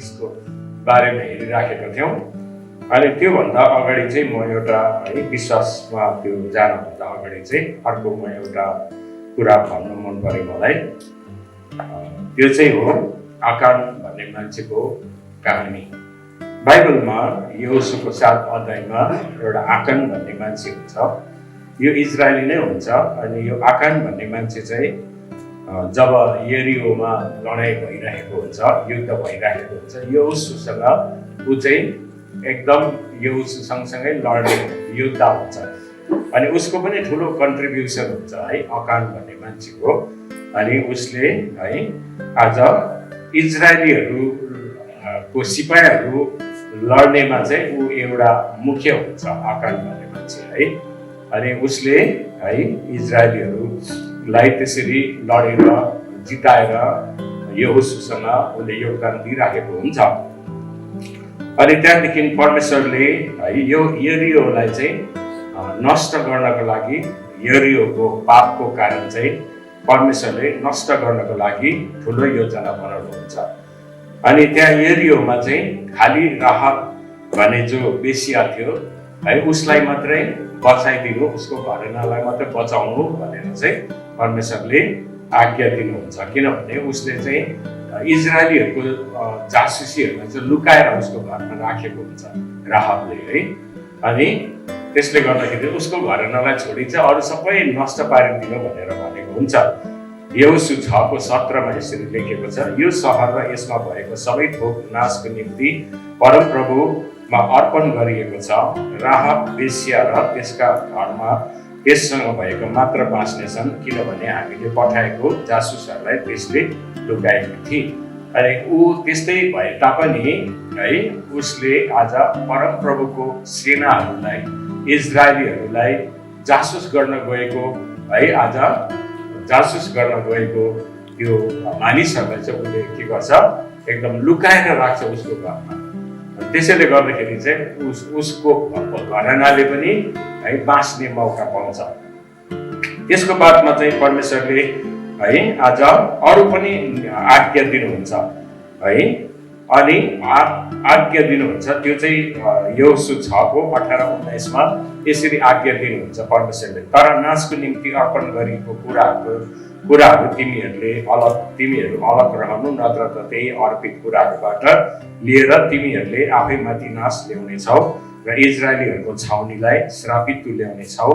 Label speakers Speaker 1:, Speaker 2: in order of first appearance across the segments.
Speaker 1: चिजको बारेमा हेरिराखेका थियौँ। अनि त्योभन्दा अगाडि चाहिँ म एउटा है विश्वासमा त्यो जानुभन्दा अगाडि चाहिँ अर्को म एउटा कुरा भन्न मन पऱ्यो मलाई। त्यो चाहिँ हो आकान भन्ने मान्छेको कहानी। बाइबलमा यहोशूको 7 अध्यायमा एउटा आकान भन्ने मान्छे हुन्छ। यो इजरायली नै हुन्छ। अनि यो आकान भन्ने मान्छे चाहिँ जब यरियोमा लडाइँ भइरहेको हुन्छ, युद्ध भइरहेको हुन्छ, यहोशूसँग ऊ चाहिँ एकदम यहोशू सँगसँगै लड्ने योद्धा हुन्छ। अनि उसको पनि ठुलो कन्ट्रिब्युसन हुन्छ है आकान भन्ने मान्छेको। अनि उसले है आज इजरायलीहरूको सिपाहीहरू लड्नेमा चाहिँ ऊ एउटा मुख्य हुन्छ आकान भन्ने मान्छे है। अनि उसले है इजरायलीहरूलाई त्यसरी लडेर जिताएर यहोशूसँग उसले योगदान दिइराखेको हुन्छ। अनि त्यहाँदेखि परमेश्वरले है यो यरियोलाई चाहिँ नष्ट गर्नको लागि, यरियोको पापको कारण चाहिँ परमेश्वरले नष्ट गर्नको लागि ठुलो योजना बनाउनुहुन्छ। अनि त्यहाँ यरियोमा चाहिँ खालि राहाब भन्ने जो बेसिया थियो है उसलाई मात्रै बचाइदिनु, उसको घरेनालाई मात्रै बचाउनु भनेर चाहिँ परमेश्वरले आज्ञा दिनुहुन्छ। किनभने उसले चाहिँ इजरायलीहरूको जासुसीहरूलाई चाहिँ लुकाएर उसको घरमा राखेको हुन्छ राहाबले है। अनि त्यसले गर्दाखेरि उसको घरेनालाई छोडी चाहिँ अरू सबै नष्ट पारिदिनु भनेर भनेको हुन्छ। यहोशू 6:17 यसरी लेखेको छ, यो सहर र यसमा भएको सबै थोक नाशको निम्ति परमप्रभुमा अर्पण गरिएको छ। राहाब वेश्या र त्यसका घरमा त्यससँग भएको मात्र बाँच्नेछन्, किनभने हामीले पठाएको जासुसहरूलाई त्यसले लुकाएको थिए। अनि ऊ त्यस्तै भए तापनि है उसले आज परमप्रभुको सेनाहरूलाई, इजरायलीहरूलाई जासुस गर्न गएको है, आज जासुस गर्न गएको त्यो मानिसहरूलाई चाहिँ उसले के गर्छ, एकदम लुकाएर राख्छ उसको घरमा। त्यसैले गर्दाखेरि चाहिँ उसको घरानाले पनि है बाँच्ने मौका पाउँछ। त्यसको बादमा चाहिँ परमेश्वरले है आज अरू पनि आज्ञा दिनुहुन्छ है। अनि आज्ञा दिनुहुन्छ त्यो चाहिँ यहोशू 6:18-19 यसरी आज्ञा दिनुहुन्छ परमेश्वरले, तर नाशको निम्ति अर्पण गरिएको कुराहरू तिमीहरू अलग रहनु, नत्र त त्यही अर्पित कुराहरूबाट लिएर तिमीहरूले आफैमाथि नाश ल्याउनेछौ र इजरायलीहरूको छाउनीलाई श्रापित तुल्याउनेछौ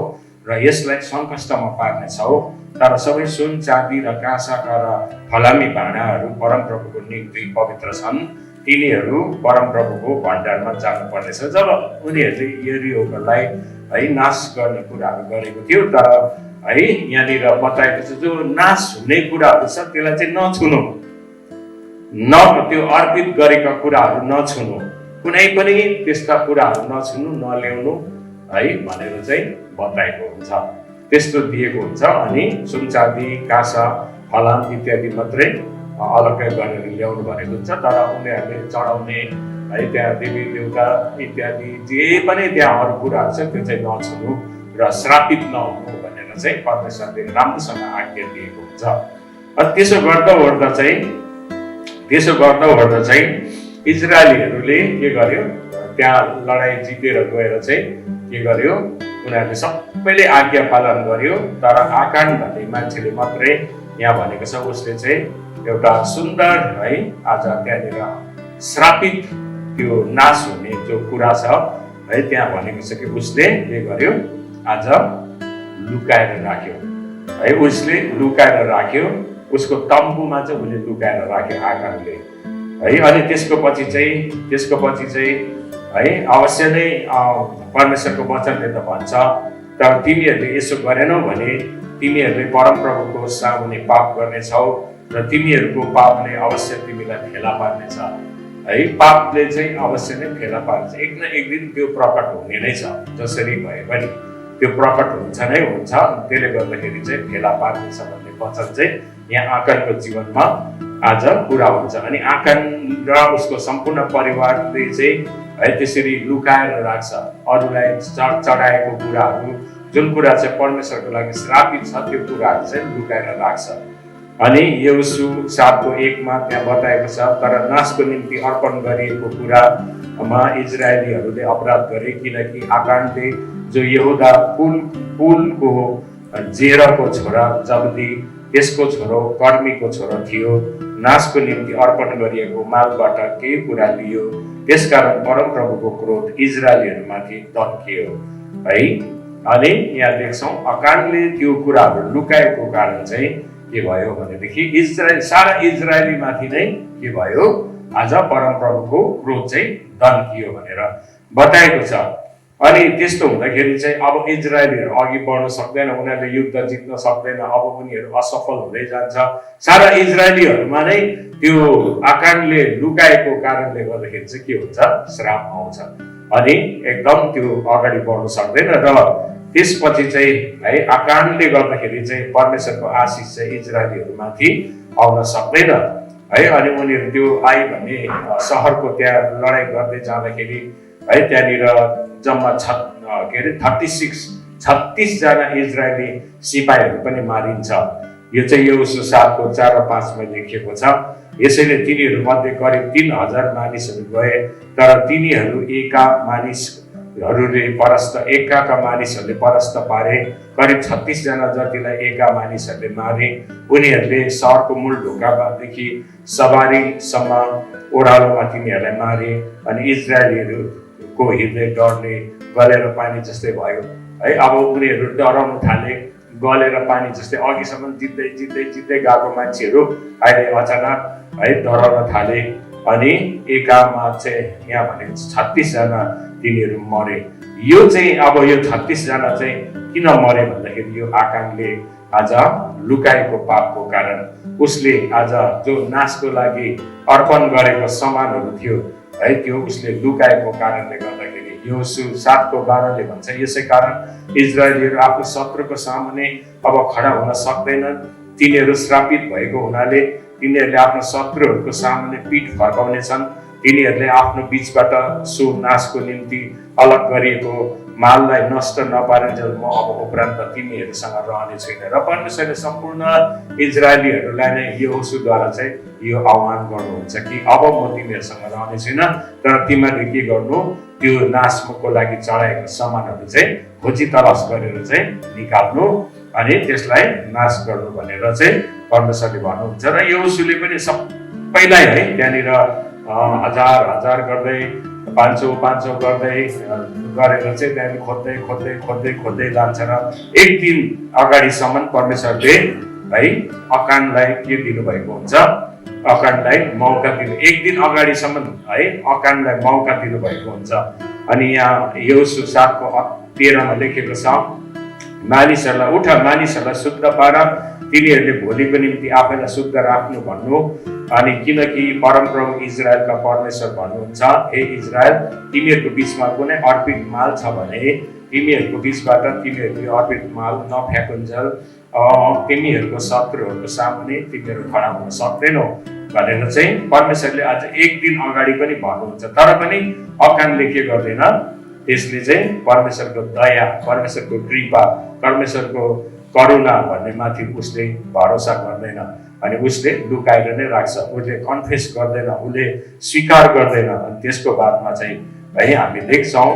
Speaker 1: र यसलाई सङ्कष्टमा पार्नेछौ। तर सबै सुन, चाँदी र काँसाका र फलामी भाँडाहरू परमप्रभुको निम्ति पवित्र छन्, तिनीहरू परमप्रभुको भण्डारमा जानुपर्नेछ। जब उनीहरूले यरियोलाई है नाश गर्ने कुराहरू गरेको थियो, तर है यहाँनिर बताएको छ जो नाश हुने कुराहरू छ त्यसलाई चाहिँ नछुनु, त्यो अर्पित गरेका कुराहरू नछुनु, कुनै पनि त्यस्ता कुराहरू नछुनु, नल्याउनु है भनेर चाहिँ बताएको हुन्छ, त्यस्तो दिएको हुन्छ। अनि सुन, चाँदी, काँसा, फलाम इत्यादि मात्रै अलग्गै गरेर ल्याउनु भनेको हुन्छ। तर उनीहरूले चढाउने है त्यहाँ देवी देवता इत्यादि जे पनि त्यहाँ अरू कुराहरू छ त्यो चाहिँ नछुनु र श्रापित नहुनु भनेर चाहिँ परमेश्वरले राम्रोसँग आज्ञा दिएको हुन्छ। अनि त्यसो गर्दा ओर्दा चाहिँ इजरायलीहरूले के गर्यो, त्यहाँ लडाइँ जितेर गएर चाहिँ के गर्यो, उनीहरूले सबैले आज्ञा पालन गर्यो। तर आकान भन्ने मान्छेले मात्रै यहाँ भनेको छ उसले चाहिँ एउटा सुन्दर है आज त्यहाँनिर श्रापित त्यो नाश हुने जो कुरा छ है त्यहाँ भनेको छ कि उसले के गर्यो, आज लुकाएर राख्यो है, उसले लुकाएर राख्यो, उसको तम्बुमा चाहिँ उसले लुकाएर राख्यो आकानले है। अनि त्यसको पछि चाहिँ है अवश्य नै परमेश्वरको वचनले त भन्छ, तर तिमीहरूले यसो गरेनौ भने तिमीहरूले परमप्रभुको सामुने पाप गर्नेछौ र तिमीहरूको पापले अवश्य तिमीलाई फेला पार्नेछ है। पापले चाहिँ अवश्य नै फेला पार्छ, एक न एक दिन त्यो प्रकट हुने नै छ, जसरी भए पनि त्यो प्रकट हुन्छ नै हुन्छ। त्यसले गर्दाखेरि चाहिँ फेला पार्नेछ भन्ने वचन चाहिँ यहाँ आकानको जीवनमा आज पुरा हुन्छ। अनि आकान र उसको सम्पूर्ण परिवारले चाहिँ है त्यसरी लुकाएर राख्छ अरूलाई चढाएको कुराहरू, जुन कुरा चाहिँ परमेश्वरको लागि श्रापित छ त्यो कुराहरू चाहिँ लुकाएर राख्छ अनि यहोशू 7:1 मा त्यहाँ बताएको छ, तर नाशको निम्ति अर्पण गरिएको कुरामा इजरायलीहरूले अपराध गरे, किनकि आकानले जो यहुदा कुलको जेरको छोरा जब्दी त्यसको छोरो कर्मीको छोरो थियो, नाशको निम्ति अर्पण गरिएको मालबाट केही कुरा लियो, त्यसकारण परमप्रभुको क्रोध इजरायलीहरूमाथि तन्कियो है। अनि यहाँ देख्छौँ अकानले त्यो कुराहरू लुकाएको कारण चाहिँ के भयो भनेदेखि सारा इजरायलीमाथि नै के भयो, आज परमप्रभुको क्रोध चाहिँ तन्कियो भनेर बताएको छ। अनि त्यस्तो हुँदाखेरि चाहिँ अब इजरायलीहरू अघि बढ्न सक्दैन, उनीहरूले युद्ध जित्न सक्दैन, अब उनीहरू असफल हुँदै जान्छ। सारा इजरायलीहरूमा नै त्यो आकानले लुकाएको कारणले गर्दाखेरि चाहिँ के हुन्छ, श्राप आउँछ अनि एकदम त्यो अगाडि बढ्न सक्दैन। र त्यसपछि चाहिँ है आकानले गर्दाखेरि चाहिँ परमेश्वरको आशिष चाहिँ इजरायलीहरूमाथि आउन सक्दैन है। अनि उनीहरू त्यो आए भने सहरको त्यहाँ लडाइँ गर्दै जाँदाखेरि है त्यहाँनिर जम्मा 36 जना इजरायली सिपाहीहरू पनि मारिन्छ। यो चाहिँ यहोशू 7:4 र 5 मा लेखिएको छ। यसैले तिनीहरू मध्ये करिब 3000 मानिसहरू गए, तर तिनीहरू एका मानिसहरूले परास्त पारे। करिब 36 जना जतिलाई एका मानिसहरूले मारे। उनीहरूले सहरको मूल ढोकादेखि सवारीसम्म ओह्रालोमा तिनीहरूलाई मारे। अनि इजरायलीहरूको हृदय डरले गलेर पानी जस्तै भयो है। अब उनीहरू डराउन थाले, गलेर पानी जस्तै अघिसम्म जित्दै गएको मान्छेहरू अहिले अचानक है डराउन थाले। अनि एकामा चाहिँ यहाँ भनेको 36 जना तिनीहरू मरे। यो चाहिँ अब यो 36 जना चाहिँ किन मरे भन्दाखेरि यो आकानले आज लुकाएको पापको कारण, उसले आज जो नाशको लागि अर्पण गरेको सामानहरू थियो है त्यो उसले लुकाएको कारणले गर्दाखेरि यहोशू 7:12 भन्छ, यसै कारण इजरायलीहरू आफ्नो शत्रुको सामुन्ने अब खडा हुन सक्दैनन्। तिनीहरू श्रापित भएको हुनाले तिनीहरूले आफ्नो शत्रुहरूको सामुन्ने पिठ फर्काउनेछन्। तिनीहरूले आफ्नो बीचबाट सो नाशको निम्ति अलग गरिएको माललाई नष्ट नपारुन्जेल म अब उपरान्त तिमीहरूसँग रहने छैन। र परमेश्वरले सम्पूर्ण इजरायलीहरूलाई नै यहोशूद्वारा चाहिँ यो आह्वान गर्नुहुन्छ कि अब म तिमीहरूसँग रहने छैन, तर तिमीहरूले के गर्नु, त्यो नाशको लागि चढाएको सामानहरू चाहिँ खोजी तलास गरेर चाहिँ निकाल्नु अनि त्यसलाई नाश गर्नु भनेर चाहिँ परमेश्वरले भन्नुहुन्छ। र यहोशूले पनि सबैलाई है त्यहाँनिर 1000 गर्दै 500 गर्दै गरेर चाहिँ त्यहाँदेखि खोज्दै लान्छ। र एक दिन अगाडिसम्म परमेश्वरले है अकानलाई के दिनुभएको हुन्छ, अकानलाई मौका दिनु, एक दिन अगाडिसम्म है अकानलाई मौका दिनुभएको हुन्छ। अनि यहाँ यहोशू 7:13 मा लेखेको छ, मानिसहरूलाई उठ, मानिसहरूलाई शुद्ध पार, तिनीहरूले भोलिको निम्ति आफैलाई शुद्ध राख्नु भन्नु। अनि किनकि परमप्रभु इजरायलका परमेश्वर भन्नुहुन्छ, हे इजरायल, तिमीहरूको बिचमा कुनै अर्पित माल छ भने तिमीहरूको बिचबाट तिमीहरूले अर्पित माल नफ्याँकुन्जेल तिमीहरूको शत्रुहरूको सामुन्ने तिमीहरू खडा हुन सक्दैनौ भनेर चाहिँ परमेश्वरले आज एक दिन अगाडि पनि भन्नुहुन्छ। तर पनि अकानले के गर्दैन, त्यसले चाहिँ परमेश्वरको दया, परमेश्वरको कृपा, परमेश्वरको करुणा भन्ने माथि उसले भरोसा गर्दैन अनि उसले लुकाएर नै राख्छ। उसले कन्फेस गर्दैन, उसले स्वीकार गर्दैन। अनि त्यसको बादमा चाहिँ है हामी देख्छौँ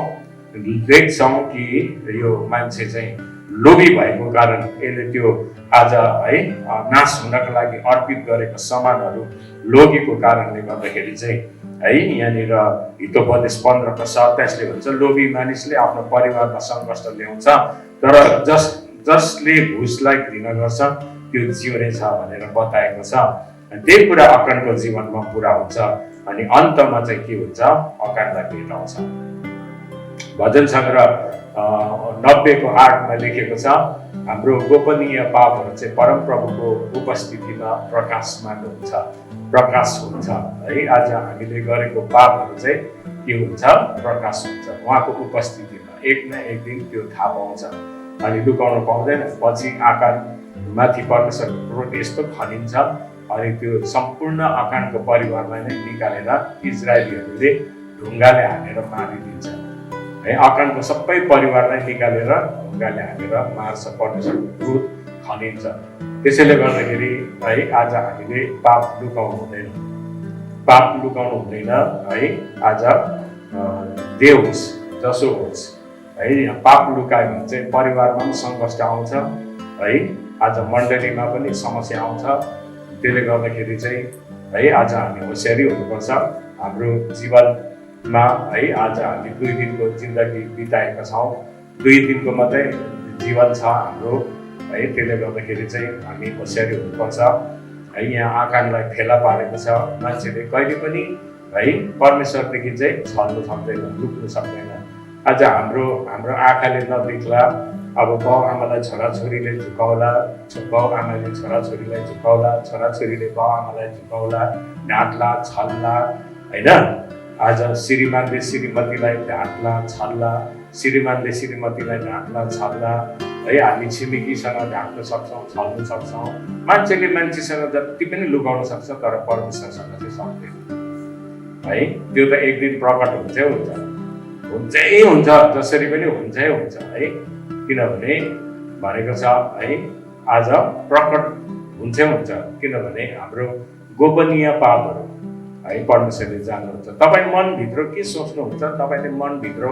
Speaker 1: कि यो मान्छे चाहिँ लोभी भएको कारण यसले त्यो आज है नाश हुनको लागि अर्पित गरेको सामानहरू लोभीको कारणले गर्दाखेरि चाहिँ है यहाँनिर हितोपदेश 15:27 भन्छ, लोभी मानिसले आफ्नो परिवारमा सङ्कष्ट ल्याउँछ, तर जसले घुसलाई घृणा गर्छ त्यो जिउने छ भनेर बताएको छ। त्यही कुरा अकानको जीवनमा पुरा हुन्छ अनि अन्तमा चाहिँ के हुन्छ, अकानलाई भेटाउँछ। भजन सङ्ग्रह 90:8 मा लेखेको छ, हाम्रो गोपनीय पापहरू चाहिँ परमप्रभुको उपस्थितिमा प्रकाश हुन्छ है। आज हामीले गरेको पापहरू चाहिँ के हुन्छ, प्रकाश हुन्छ उहाँको उपस्थितिमा। एक न एक दिन त्यो थाहा पाउँछ अनि लुकाउन पाउँदैन। पछि आकान माथि परमेश्वरको क्रोध यस्तो खनिन्छ अनि त्यो सम्पूर्ण आकानको परिवारलाई नै निकालेर इजरायलीहरूले ढुङ्गाले हानेर मारिदिन्छ है। आकानको सबै परिवारलाई निकालेर ढुङ्गाले हानेर मार्छ। परमेश्वरको क्रोध खनिन्छ। त्यसैले गर्दाखेरि है आज हामीले पाप लुकाउनु हुँदैन, पाप लुकाउनु हुँदैन है। आज जे होस् जसो होस् है, पाप लुकायो भने चाहिँ परिवारमा पनि सङ्कष्ट आउँछ है, आज मण्डलीमा पनि समस्या आउँछ। त्यसले गर्दाखेरि चाहिँ है आज हामी होसियारी हुनुपर्छ। हाम्रो जीवनमा है आज हामी 2 दिनको जिन्दगी बिताएका छौँ, 2 दिनको मात्रै जीवन छ हाम्रो है। त्यसले गर्दाखेरि चाहिँ हामी होसियारी हुनुपर्छ है। यहाँ आकाशलाई फेला पारेको छ, मान्छेले कहिले पनि है परमेश्वरदेखि चाहिँ छल्नु सक्दैन, लुक्नु सक्दैन। आज हाम्रो आँखाले नदेख्ला, अब बाउ आमालाई छोराछोरीले झुकाउला, बाउ आमाले छोराछोरीलाई झुकाउला, छोराछोरीले बाउ आमालाई झुकाउला, ढाँट्ला, छल्ला होइन। आज श्रीमानले श्रीमतीलाई ढाँट्ला, छल्ला, श्रीमानले श्रीमतीलाई ढाँट्ला, छल्ला है। हामी छिमेकीसँग ढाँट्न सक्छौँ, छल्न सक्छौँ। मान्छेले मान्छेसँग जति पनि लुकाउन सक्छ, तर परमेश्वरसँग चाहिँ सक्दैन है। त्यो त एक दिन प्रकट हुन्छै हुन्छ, जसरी पनि हुन्छै हुन्छ है। किनभने भनेको छ है आज प्रकट हुन्छै हुन्छ, किनभने हाम्रो गोपनीय पापहरू है परमेश्वरले जान्नुहुन्छ। तपाईँ मनभित्र के सोच्नुहुन्छ, तपाईँले मनभित्र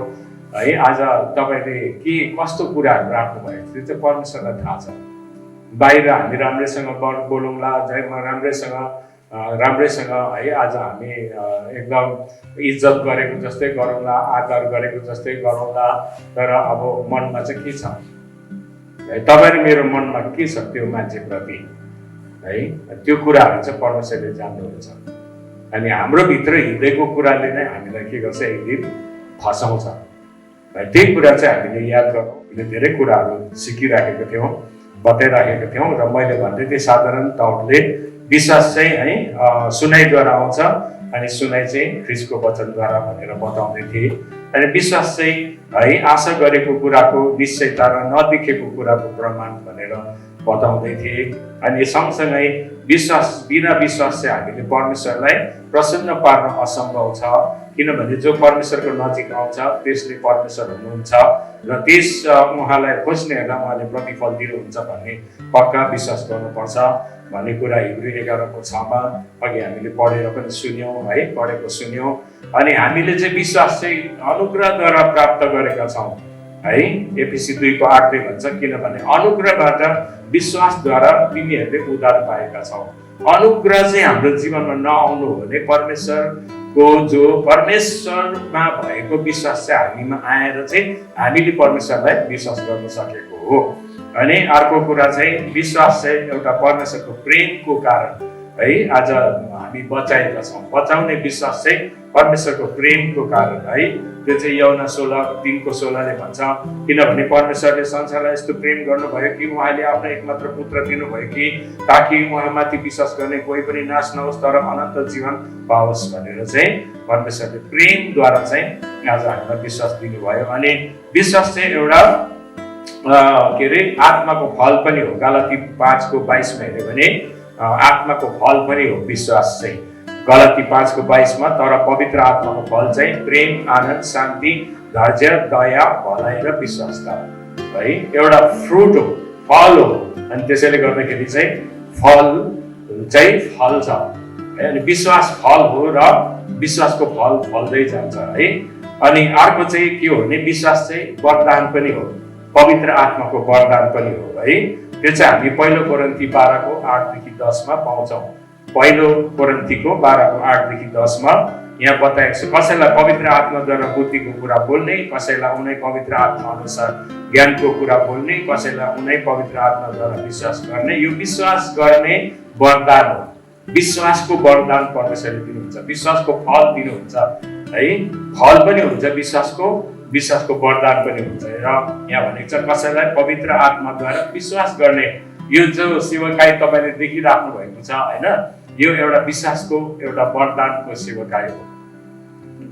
Speaker 1: है आज तपाईँले के कस्तो कुराहरू राख्नुभएको त्यो चाहिँ परमेश्वरलाई थाहा छ। बाहिर हामी राम्रैसँग बोलौँला, राम्रैसँग है आज हामी एकदम इज्जत गरेको जस्तै गरौँला, आदर गरेको जस्तै गरौँला, तर अब मनमा चाहिँ के छ है, तपाईँ र मेरो मनमा के छ त्यो मान्छेप्रति है, त्यो कुराहरू चाहिँ परमेश्वरले जान्नुहुन्छ। अनि हाम्रो भित्र हृदयको कुराले नै हामीलाई के गर्छ, एक दिन फसाउँछ। त्यही कुरा चाहिँ हामीले याद गरौँ। हामीले धेरै कुराहरू सिकिराखेको थियौँ, बताइराखेको थियौँ, र मैले भन्दै थिएँ साधारण तौरले विश्वास चाहिँ है सुनाइद्वारा आउँछ, अनि सुनाइ चाहिँ ख्रीष्टको वचनद्वारा भनेर बताउँदै थिएँ। अनि विश्वास चाहिँ है आशा गरेको कुराको निश्चयता र नदेखेको कुराको प्रमाण भनेर बताउँदै थिएँ। अनि सँगसँगै बिना विश्वास चाहिँ हामीले परमेश्वरलाई प्रसन्न पार्न असम्भव छ, किनभने जो परमेश्वरको नजिक आउँछ त्यसले परमेश्वर हुनुहुन्छ र त्यस उहाँलाई खोज्नेहरूलाई उहाँले प्रतिफल दिनुहुन्छ भन्ने पक्का विश्वास गर्नुपर्छ भन्ने कुरा हिब्रू 11:6मा अघि हामीले पढेर पनि सुन्यौँ है, पढेको सुन्यौँ। अनि हामीले चाहिँ विश्वास चाहिँ अनुग्रहद्वारा प्राप्त गरेका छौँ है। एफिसी 2:8ले भन्छ, किनभने अनुग्रहबाट विश्वासद्वारा तिमीहरूले उद्धार पाएका छौ। अनुग्रह चाहिँ हाम्रो जीवनमा नआउनु हो भने परमेश्वरमा भएको विश्वास चाहिँ हामीमा आएर चाहिँ हामीले परमेश्वरलाई विश्वास गर्न सकेको हो। अनि अर्को कुरा चाहिँ विश्वास चाहिँ एउटा परमेश्वरको प्रेमको कारण है आज हामी बचाएका छौँ। बचाउने विश्वास चाहिँ परमेश्वरको प्रेमको कारण है। त्यो चाहिँ यूहन्ना 16:3-16ले भन्छ, किनभने परमेश्वरले संसारलाई यस्तो प्रेम गर्नुभयो कि उहाँले आफ्नो एकमात्र पुत्र दिनुभयो कि ताकि उहाँमाथि विश्वास गर्ने कोही पनि नाश नहोस् तर अनन्त जीवन पाओस् भनेर चाहिँ परमेश्वरले प्रेमद्वारा चाहिँ आज हामीलाई विश्वास दिनुभयो। अनि विश्वास चाहिँ एउटा आत्माको फल पनि हो। गलाती 5:22मा हेऱ्यो भने आत्माको फल पनि हो विश्वास चाहिँ। गलाती 5:22मा तर पवित्र आत्माको फल चाहिँ प्रेम, आनन्द, शान्ति, धैर्य, दया, भलाइ र विश्वासता है। एउटा फ्रुट हो, फल हो। अनि त्यसैले गर्दाखेरि चाहिँ फल चाहिँ फल्छ है। अनि विश्वास फल हो र विश्वासको फल फल्दै जान्छ है। अनि अर्को चाहिँ के हो भने विश्वास चाहिँ वरदान पनि हो, पवित्र आत्माको वरदान पनि हो है। त्यो चाहिँ हामी 1 कोरिन्थी 12:8-10मा पाउँछौँ। 1 कोरिन्थीको 12:8-10मा यहाँ बताएको छ, कसैलाई पवित्र आत्माद्वारा बुद्धिको कुरा बोल्ने, कसैलाई उनै पवित्र आत्मा अनुसार ज्ञानको कुरा बोल्ने, कसैलाई उनै पवित्र आत्माद्वारा विश्वास गर्ने। यो विश्वास गर्ने वरदान हो। विश्वासको वरदान परमेश्वरले दिनुहुन्छ, विश्वासको फल दिनुहुन्छ है। फल पनि हुन्छ विश्वासको वरदान पनि हुन्छ। र यहाँ भनेको छ कसैलाई पवित्र आत्माद्वारा विश्वास गर्ने। यो जो सेवकाई तपाईँले देखिराख्नु भएको छ होइन, यो एउटा विश्वासको एउटा वरदानको सेवकाई हो,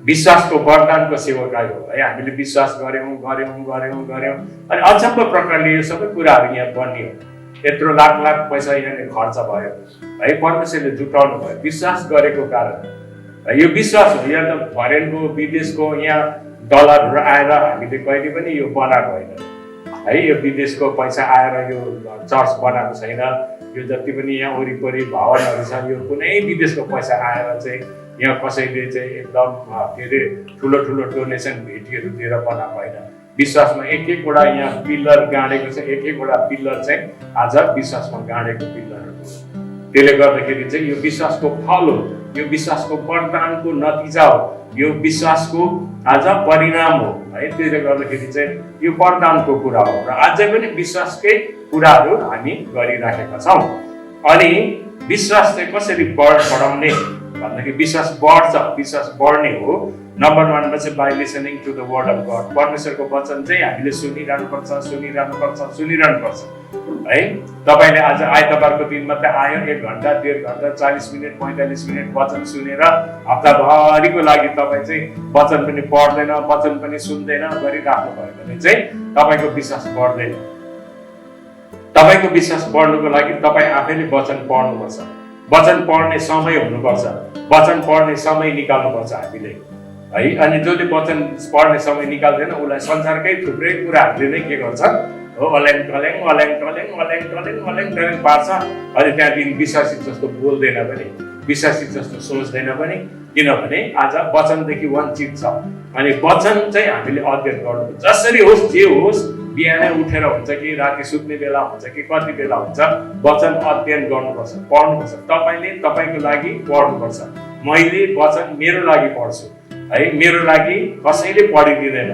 Speaker 1: विश्वासको वरदानको सेवकाई हो है। हामीले विश्वास गर्यौँ अनि अचम्म प्रकारले यो सबै कुराहरू यहाँ बनियो। यत्रो लाख पैसा यहाँ खर्च भयो है, परमेश्वरले जुटाउनु भयो विश्वास गरेको कारण। यो विश्वास हो। यहाँ त फरेनको विदेशको यहाँ डलरहरू आएर हामीले कहिले पनि यो बनाएको होइन है। यो विदेशको पैसा आएर यो चर्च बनाएको छैन, यो जति पनि यहाँ वरिपरि भवनहरू छ यो कुनै विदेशको पैसा आएर चाहिँ यहाँ कसैले चाहिँ एकदम के अरे ठुलो ठुलो डोनेसन भेटीहरू दिएर बनाएको होइन। विश्वासमा एक एकवटा यहाँ पिल्लर गाडेको छ, एक एकवटा पिल्लर चाहिँ आज विश्वासमा गाडेको पिल्लरहरू हो। त्यसले गर्दाखेरि चाहिँ यो विश्वासको फल हो, यो विश्वासको वरदानको नतिजा हो, यो विश्वासको आज परिणाम हो है। त्यसले गर्दाखेरि चाहिँ यो वरदानको कुरा हो र अझै पनि विश्वासकै कुराहरू हामी गरिराखेका छौँ। अनि विश्वास चाहिँ कसरी बढाउने भन्दाखेरि विश्वास बढ्छ, विश्वास बढ्ने हो। नम्बर 1 चाहिँ by listening to the word of God. परमेश्वरको वचन चाहिँ हामीले सुनिरहनुपर्छ है। तपाईँले आज आइतबारको दिन मात्रै आयो 1 घन्टा 1.5 घन्टा 40 मिनट 45 मिनट वचन सुनेर हप्ताभरिको लागि तपाईँ चाहिँ वचन पनि पढ्दैन, वचन पनि सुन्दैन गरिराख्नु भयो भने चाहिँ तपाईँको विश्वास बढ्दैन। तपाईँको विश्वास बढ्नुको लागि तपाईँ आफैले वचन पढ्नुपर्छ, वचन पढ्ने समय हुनुपर्छ, वचन पढ्ने समय निकाल्नुपर्छ हामीले है। अनि जसले वचन पढ्ने समय निकाल्दैन उसलाई संसारकै थुप्रै कुराहरूले नै के गर्छ हो अल्याङ टल्याङ पार्छ। अनि त्यहाँदेखि विश्वासी जस्तो बोल्दैन पनि, विश्वासी जस्तो सोच्दैन पनि, किनभने आज वचनदेखि वञ्चित छ। अनि वचन चाहिँ हामीले अध्ययन गर्नु जसरी होस् जे होस्, बिहानै उठेर हुन्छ कि राति सुत्ने बेला हुन्छ कि कति बेला हुन्छ, वचन अध्ययन गर्नुपर्छ, पढ्नुपर्छ। तपाईँले तपाईँको लागि पढ्नुपर्छ। मैले वचन मेरो लागि पढ्छु है, मेरो लागि कसैले पढिदिँदैन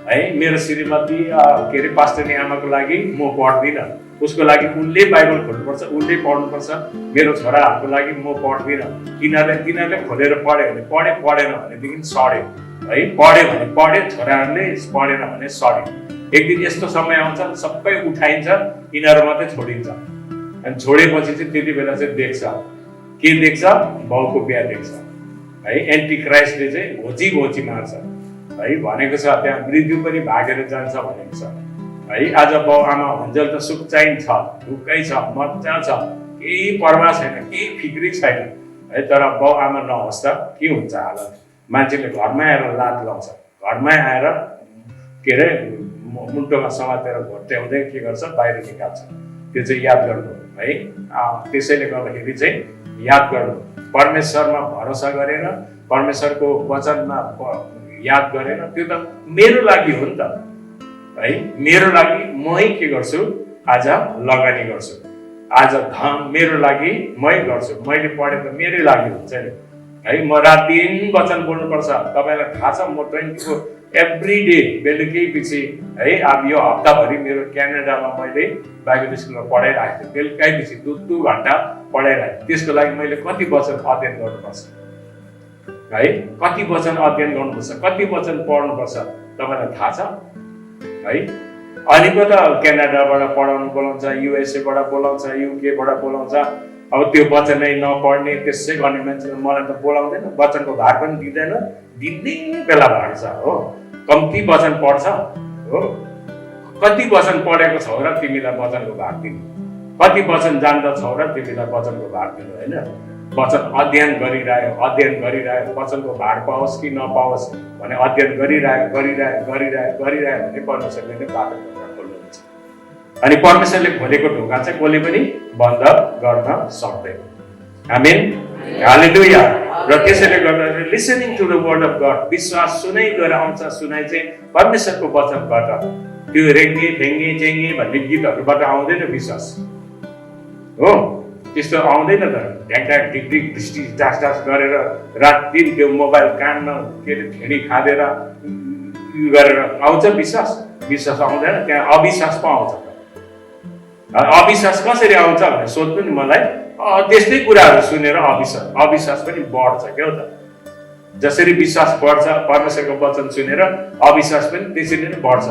Speaker 1: है। मेरो श्रीमती के अरे पास्टरनी आमाको लागि म पढ्दिनँ, उसको लागि उनले बाइबल खोल्नुपर्छ, उनले पढ्नुपर्छ। मेरो छोराहरूको लागि म पढ्दिनँ, तिनीहरूले खोलेर पढ्यो भने पढेन भनेदेखि सड्यो है। पढ्यो भने पढ्यो, छोराहरूले पढेन भने सड्यो। एक दिन यस्तो समय आउँछ सबै उठाइन्छ, यिनीहरू मात्रै छोडिन्छ। अनि छोडेपछि चाहिँ त्यति बेला चाहिँ देख्छ के देख्छ, बाउको बिहा देख्छ है। एन्टी क्राइस्टले चाहिँ घोची मार्छ है, भनेको छ त्यहाँ मृत्यु पनि भागेर जान्छ भनेको छ है। आज बाउ आमा हुन्जेल त सुख चाहिँ छ, ढुक्कै छ, मजा छ, केही पर्वाह छैन, केही फिक्री छैन है। तर बाउ आमा नहोस् त के हुन्छ हालत? मान्छेले घरमै आएर लात लाउँछ, घरमै आएर के अरे मुन्टोमा समातेर घोट्याउँदै के गर्छ, बाहिर निकाल्छ। त्यो चाहिँ याद गर्नु है। त्यसैले गर्दाखेरि चाहिँ याद गर्नु, परमेश्वरमा भरोसा गरेर, परमेश्वरको वचनमा याद गरेर, त्यो त मेरो लागि हो नि त है। मेरो लागि मै के गर्छु, आज लगानी गर्छु, आज धन मेरो लागि मै गर्छु। मैले पढे त मेरै लागि हुन्छ नि है। म रात दिन वचन बोल्नुपर्छ। तपाईँलाई थाहा छ म 24 एभ्री डे बेलुकै पछि है। अब यो हप्ताभरि मेरो क्यानाडामा मैले बाइबल स्कुलमा पढाइरहेको थिएँ, बेलुकै पछि 2 घन्टा पढाइरहेको। त्यसको लागि मैले कति वचन अध्ययन गर्नुपर्छ है, कति वचन अध्ययन गर्नुपर्छ, कति वचन पढ्नुपर्छ तपाईँलाई थाहा छ है। अनि पो त क्यानाडाबाट पढाउनु बोलाउँछ, युएसएबाट बोलाउँछ, युकेबाट बोलाउँछ। अब त्यो वचनै नपढ्ने त्यसै गर्ने मान्छेले मलाई त बोलाउँदैन, वचनको भार पनि दिँदैन, दिनै बेला भाड्छ हो। कम्ती वचन पढ्छ हो, कति वचन पढेको छौ र तिमीलाई वचनको भार दिनु, कति वचन जान्दछौ र तिमीलाई वचनको भार दिनु होइन। वचन अध्ययन गरिरह्यो, वचनको भार पाओस् कि नपाओस् भने अध्ययन गरिरह्यो भने परमेश्वरले नै बाटो ढोका खोल्नुहुन्छ। अनि परमेश्वरले खोलेको ढोका चाहिँ कसले पनि बन्द गर्न सक्दैन। आमेन, हालेलुया। र त्यसैले गर्दा listening to the word of God, विश्वास सुनाइ गएर आउँछ। सुनाइ चाहिँ परमेश्वरको वचनबाट, त्यो रेङ्गे ढेङ्गे चेङ्गे भन्ने गीतहरूबाट आउँदैन विश्वास हो। त्यस्तो आउँदैन त, ढ्याक ढिक दृष्टि डास गरेर रात दिन त्यो मोबाइल कानमा के अरे ठेडी खाँदेर उयो गरेर आउँछ विश्वास? विश्वास आउँदैन, त्यहाँ अविश्वास पो आउँछ। अविश्वास कसरी आउँछ भनेर सोध्नु नि मलाई। त्यस्तै कुराहरू सुनेर अविश्वास पनि बढ्छ क्या त। जसरी विश्वास बढ्छ परमेश्वरको वचन सुनेर, अविश्वास पनि त्यसरी नै बढ्छ।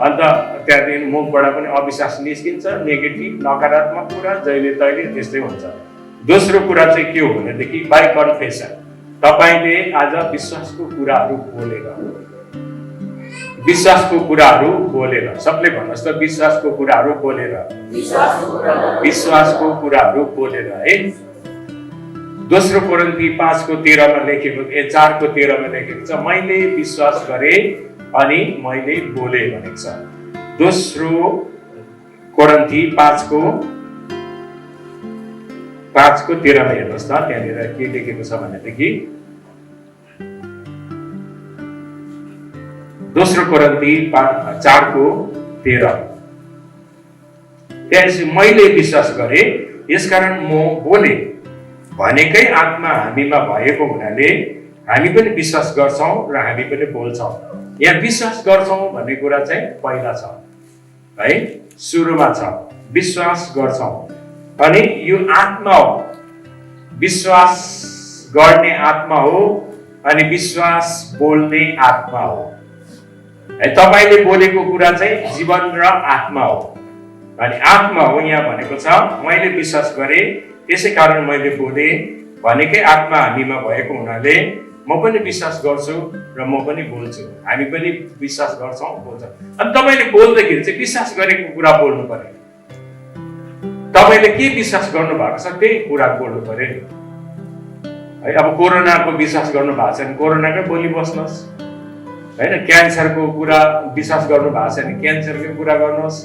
Speaker 1: अन्त त्यहाँदेखि मुखबाट पनि अविश्वास निस्किन्छ, नेगेटिभ नकारात्मक कुरा जहिले तहिले त्यस्तै हुन्छ। दोस्रो कुरा चाहिँ के हो भनेदेखि बाइ कन्फेसन। तपाईँले आज विश्वासको कुराहरू बोलेर, सबले भन्नुहोस् त विश्वासको कुराहरू बोलेर है। दोस्रो कोरिन्थी 5:13 लेखेको, 4:13 लेखेको छ, मैले विश्वास गरेँ अनि मैले बोले भनेको छ। दोस्रो कोरिन्थी 5:13 हेर्नुहोस् त, त्यहाँनिर के लेखेको छ भनेदेखि दोस्रो कोरिन्थी 4:13 त्यसपछि मैले विश्वास गरेँ यसकारण म बोले भनेकै आत्मा हामीमा भएको हुनाले हामी पनि विश्वास गर्छौँ र हामी पनि बोल्छौँ। यहाँ विश्वास गर्छौँ भन्ने कुरा चाहिँ पहिला छ है, सुरुमा छ विश्वास गर्छौँ। अनि यो आत्मा हो, विश्वास गर्ने आत्मा हो अनि विश्वास बोल्ने आत्मा हो है। तपाईले बोलेको कुरा चाहिँ जीवन र आत्मा हो अनि आत्मा हो यहाँ भनेको छ मैले विश्वास गरेँ त्यसै कारण मैले बोले भनेकै आत्मा हामीमा भएको हुनाले म पनि विश्वास गर्छु र म पनि बोल्छु, हामी पनि विश्वास गर्छौँ बोल्छौँ। अनि तपाईले बोल्दाखेरि चाहिँ विश्वास गरेको कुरा बोल्नु पर्यो, तपाईले के विश्वास गर्नु भएको छ त्यही कुरा बोल्नु पर्यो नि है। अब कोरोनाको विश्वास गर्नु भएको छ भने कोरोनाकै बोली बस्नुहोस् हैन, क्यान्सरको कुरा विश्वास गर्नु भएको छ भने क्यान्सरकै कुरा गर्नुहोस्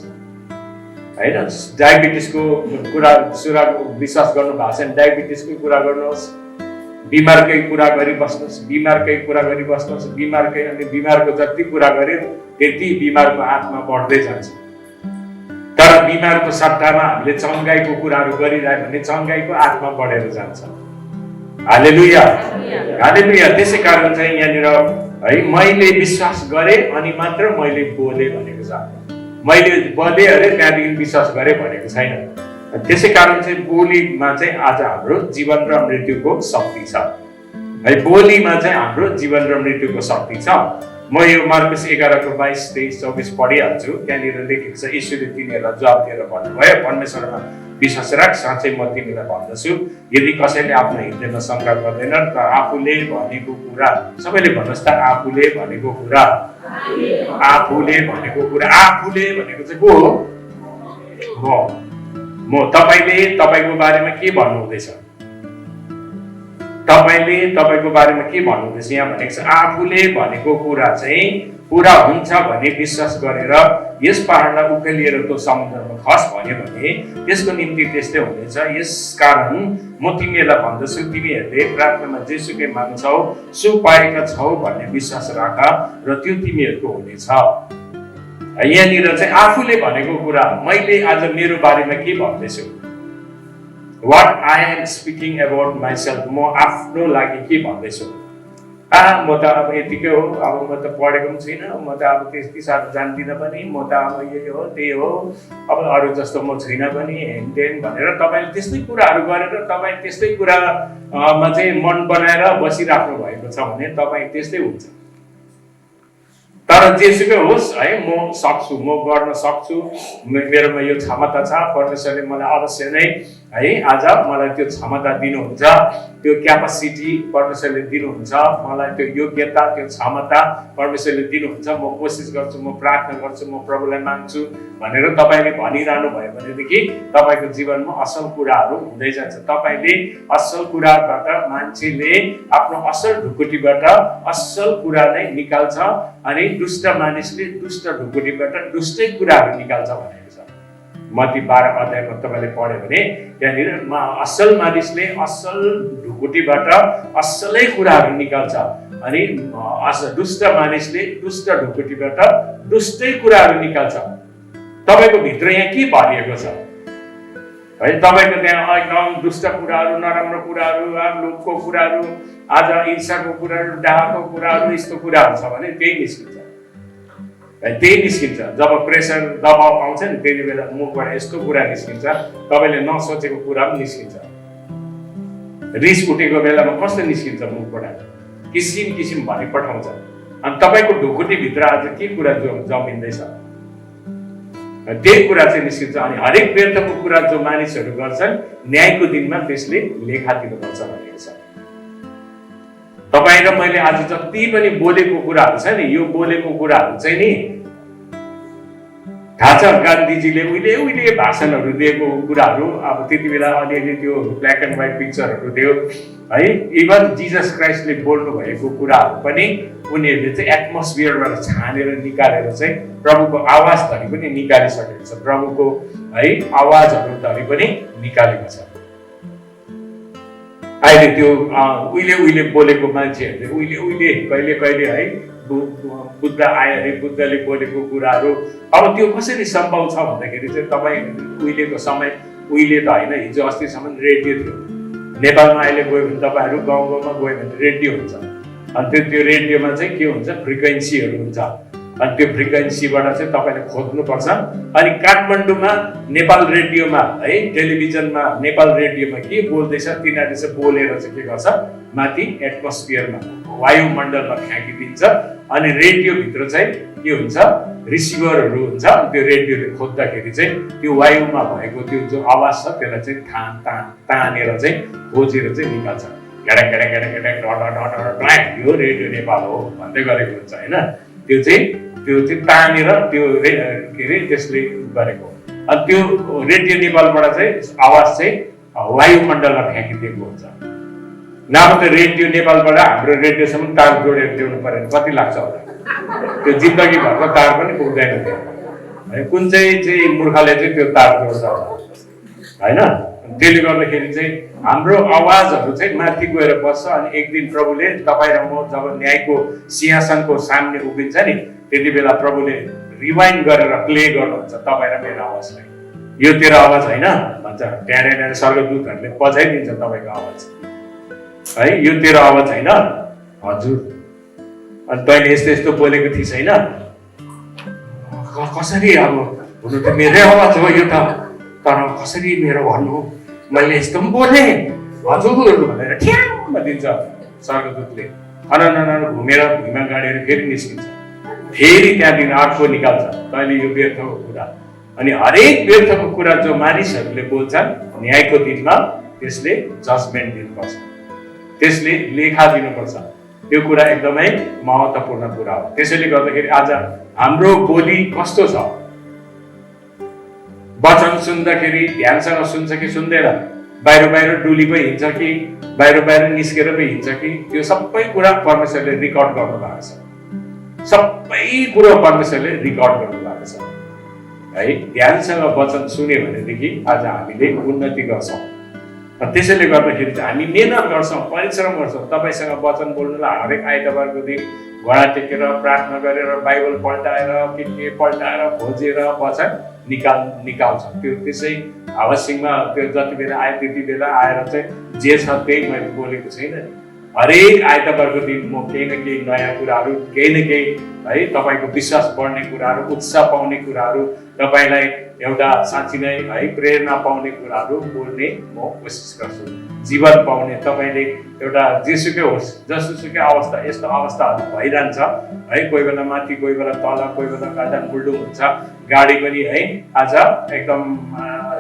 Speaker 1: हैन, डायबिटिसको कुरा विश्वास गर्नु भएको छ भने डायबिटिसकै कुरा गर्नुहोस्, बिमारकै कुरा गरिबस्नुहोस्, बिमारकै कुरा गरिबस्नुहोस्, बिमारकै। अनि बिमारको जति कुरा गर्यो त्यति बिमारको आत्मा बढ्दै जान्छ। तर बिमारको सट्टामा हामीले चङ्गाइको कुराहरू गरिरह्यो भने चङ्गाइको आत्मा बढेर जान्छ। हालेलुया हालेलुया। त्यसै कारण चाहिँ यहाँनिर है मैले विश्वास गरेँ अनि मात्र मैले बोले भनेको छ, मैले बोले अरे त्यहाँदेखि विश्वास गरेँ भनेको छैन। त्यसै कारण चाहिँ बोलीमा चाहिँ आज हाम्रो जीवन र मृत्युको शक्ति छ है, बोलीमा चाहिँ हाम्रो जीवन र मृत्युको शक्ति छ। म यो मार्कुस 11:22-23-24 पढिहाल्छु। त्यहाँनिर लेखेको छ यीशुले तिनीहरूलाई जवाब दिएर भन्नुभयो परमेश्वरमा विश्वास राख, साँच्चै म तिमीलाई भन्दछु यदि कसैले आफ्नो हृदयमा शङ्का गर्दैन त आफूले भनेको कुरा, सबैले भन्नुहोस् त आफूले भनेको कुरा, आफूले भनेको कुरा, आफूले भनेको चाहिँ को हो? म तपाईले तपाईको बारेमा के भन्नुहुँदैछ, तपाईले तपाईको बारेमा के भन्नुहुँदैछ यहाँ भनेको छ आफूले भनेको कुरा चाहिँ पूरा हुन्छ भने विश्वास गरेर यस पहाडलाई उखेलिएर त्यो समुद्रमा खस भन्यो भने त्यसको निम्ति त्यस्तै हुनेछ। यस कारण म तिमीहरूलाई भन्दछु तिमीहरूले प्रार्थनामा जेसुकै माग्छौ सो पाएका छौ भन्ने विश्वास राख र त्यो तिमीहरूको हुनेछ। यहाँनिर चाहिँ आफूले भनेको कुरा, मैले आज मेरो बारेमा के भन्दैछु, what I am speaking about myself, म आफ्नो लागि के भन्दैछु। म त अब यतिकै हो, अब म त पढेको पनि छुइनँ, म त अब त्यति साह्रो जान्दिनँ पनि, म त अब यही हो त्यही हो, अब अरू जस्तो म छुइनँ पनि हेनतेन भनेर तपाईँले त्यस्तै कुराहरू गरेर तपाईँ त्यस्तै कुरामा चाहिँ मन बनाएर बसिराख्नु भएको छ भने तपाईँ त्यस्तै हुन्छ। तर जेसुकै होस् है, म सक्छु, म गर्न सक्छु, मेरोमा यो क्षमता छ, परमेश्वरले मलाई अवश्य नै है आज मलाई त्यो क्षमता दिनुहुन्छ, त्यो क्यापासिटी परमेश्वरले दिनुहुन्छ, मलाई त्यो योग्यता त्यो क्षमता परमेश्वरले दिनुहुन्छ। म कोसिस गर्छु, म प्रार्थना गर्छु, म प्रभुलाई माग्छु भनेर तपाईले भनिरहनु भयो भनेदेखि तपाईको जीवनमा असल कुराहरू हुँदै जान्छ। तपाईले असल कुराबाट मान्छेले आफ्नो असल ढुकुटीबाट असल कुरा नै निकाल्छ अनि दुष्ट मानिसले दुष्ट ढुकुटीबाट दुष्टै कुराहरू निकाल्छ भनेको छ। मत्ती 12 तपाईले पढ्यो भने त्यहाँनिर असल मानिसले असल ढुकुटीबाट असलै कुराहरू निकाल्छ अनि दुष्ट मानिसले दुष्ट ढुकुटीबाट दुष्टै कुराहरू निकाल्छ। तपाईको भित्र यहाँ के भरिएको छ है, तपाईको त्यहाँ एकदम दुष्ट कुराहरू, नराम्रो कुराहरू, लोभको कुराहरू, आज ईर्ष्याको कुराहरू, डाहको कुराहरू, यस्तो कुराहरू छ भने त्यही निस्किन्छ, त्यही निस्किन्छ। जब प्रेसर दबाउ आउँछ नि त्यति बेला मुखबाट यस्तो कुरा निस्किन्छ, तपाईले नसोचेको कुरा पनि निस्किन्छ। रिस उठेको बेलामा कस्तो निस्किन्छ मुखबाट, किसिम किसिम भनी पठाउँछ। अनि तपाईको ढुकुटीभित्र आज के कुरा जमिँदैछ त्यही कुरा चाहिँ निस्किन्छ। अनि हरेक व्यर्थको कुरा जो मानिसहरू गर्छन् न्यायको दिनमा त्यसले लेखा दिनुपर्छ भनेको छ। तपाईँ र मैले आज जति पनि बोलेको कुराहरू छ नि, यो बोलेको कुराहरू चाहिँ नि थाहा छ गान्धीजीले उहिले भाषणहरू दिएको कुराहरू, अब त्यति बेला अलिअलि त्यो ब्ल्याक एन्ड व्हाइट पिक्चरहरू थियो है, इभन जिजस क्राइस्टले बोल्नु भएको कुराहरू पनि उनीहरूले चाहिँ एटमोस्फियरबाट छानेर निकालेर चाहिँ प्रभुको आवाज धरि पनि निकालिसकेको छ, प्रभुको है आवाजहरू धरि पनि निकालेको छ। अहिले त्यो उहिले बोलेको मान्छेहरूले उहिले कहिले कहिले है बुद्ध आए अरे बुद्धले बोलेको कुराहरू अब त्यो कसरी सम्भव छ भन्दाखेरि चाहिँ तपाईँ उहिलेको समय उहिले त होइन, हिजो अस्तिसम्म रेडियो थियो। नेपालमा अहिले गयो भने तपाईँहरू गाउँ गाउँमा गयो भने रेडियो हुन्छ, अनि त्यो रेडियोमा चाहिँ के हुन्छ फ्रिक्वेन्सीहरू हुन्छ, अनि त्यो फ्रिक्वेन्सीबाट चाहिँ तपाईँले खोज्नुपर्छ। अनि काठमाडौँमा नेपाल रेडियोमा है टेलिभिजनमा नेपाल रेडियोमा के बोल्दैछ तिनीहरूले चाहिँ बोलेर चाहिँ के गर्छ माथि एटमोस्फियरमा वायुमण्डलमा फ्याँकिदिन्छ। अनि रेडियोभित्र चाहिँ के हुन्छ रिसिभरहरू हुन्छ, त्यो रेडियोले खोज्दाखेरि चाहिँ त्यो वायुमा भएको त्यो जो आवाज छ त्यसलाई चाहिँ तानेर चाहिँ खोजेर चाहिँ निकाल्छ। यो रेडियो नेपाल हो भन्दै गरेको हुन्छ होइन, त्यो चाहिँ तानेर त्यो के अरे त्यसले गरेको। अनि त्यो रेडियो नेपालबाट चाहिँ आवाज चाहिँ वायुमण्डलमा फ्याँकिदिएको हुन्छ। नभए त रेडियो नेपालबाट हाम्रो रेडियोसम्म तार जोडेर ल्याउनु पऱ्यो भने कति लाग्छ होला, त्यो जिन्दगी भरको तार पनि पुग्दैन थियो। कुन चाहिँ मूर्खले चाहिँ त्यो तार जोड्छ होइन। त्यसले गर्दाखेरि चाहिँ हाम्रो आवाजहरू चाहिँ माथि गएर बस्छ। अनि एक दिन प्रभुले तपाईँ र म जब न्यायको सिंहासनको सामने उभिन्छ नि त्यति बेला प्रभुले रिवाइन्ड गरेर प्ले गर्नुहुन्छ तपाईँ र मेरो आवाजलाई। यो तेरो आवाज होइन भन्छ, त्यहाँ स्वर्गदूतहरूले बजाइदिन्छ तपाईँको आवाज है, यो तेरो आवाज होइन हजुर, अनि तैँले यस्तो यस्तो बोलेको थिइस् होइन, कसरी अब हुनु त मेरै आवाज हो यो त, तर कसरी मेरो भन्नु मैले यस्तो पनि बोलेँ हजुर भनेर ठ्याम्म दिन्छ स्वर्गदूतले। अनन घुमेर भुइँमा गाडेर फेरि निस्किन्छ, फेरि त्यहाँदेखि अर्को निकाल्छ तैँले यो व्यर्थको कुरा। अनि हरेक व्यर्थको कुरा जो मानिसहरूले बोल्छन् न्यायको दिनमा त्यसले जजमेन्ट दिनुपर्छ, त्यसले लेखा दिनुपर्छ। त्यो कुरा एकदमै महत्त्वपूर्ण कुरा हो। त्यसैले गर्दाखेरि आज हाम्रो बोली कस्तो छ, वचन सुन्दाखेरि ध्यानसँग सुन्छ कि सुन्दैन, बाहिर डुली पो हिँड्छ कि बाहिर निस्केर पो हिँड्छ कि, त्यो सबै कुरा परमेश्वरले रेकर्ड गर्नु भएको छ। सबै कुरो परमेश्वरले रेकर्ड गर्नु भएको छ है। ध्यानसँग वचन सुन्यो भनेदेखि आज हामीले उन्नति गर्छौँ। त्यसैले गर्दाखेरि चाहिँ हामी मेहनत गर्छौँ, परिश्रम गर्छौँ। तपाईँसँग वचन बोल्नुलाई हरेक आइतबारको दिन घोडा टेकेर प्रार्थना गरेर बाइबल पल्टाएर के पल्टाएर खोजेर वचन निकाल्छौँ। त्यो त्यसै हावासिङमा त्यो जति बेला आयो त्यति बेला आएर चाहिँ जे छ त्यही मैले बोलेको छैन। हरेक आइतबारको दिन म केही न केही नयाँ कुराहरू, केही न केही है तपाईँको विश्वास बढ्ने कुराहरू, उत्साह पाउने कुराहरू, तपाईँलाई एउटा साँच्ची नै है प्रेरणा पाउने कुराहरू बोल्ने म कोसिस गर्छु। जीवन पाउने तपाईँले एउटा जेसुकै होस् जसुकै अवस्था, यस्तो अवस्थाहरू भइरहन्छ है, कोही बेला माथि कोही बेला तल, कोही बेला गाडा बुल्डुङ हुन्छ, गाडी पनि है आज एकदम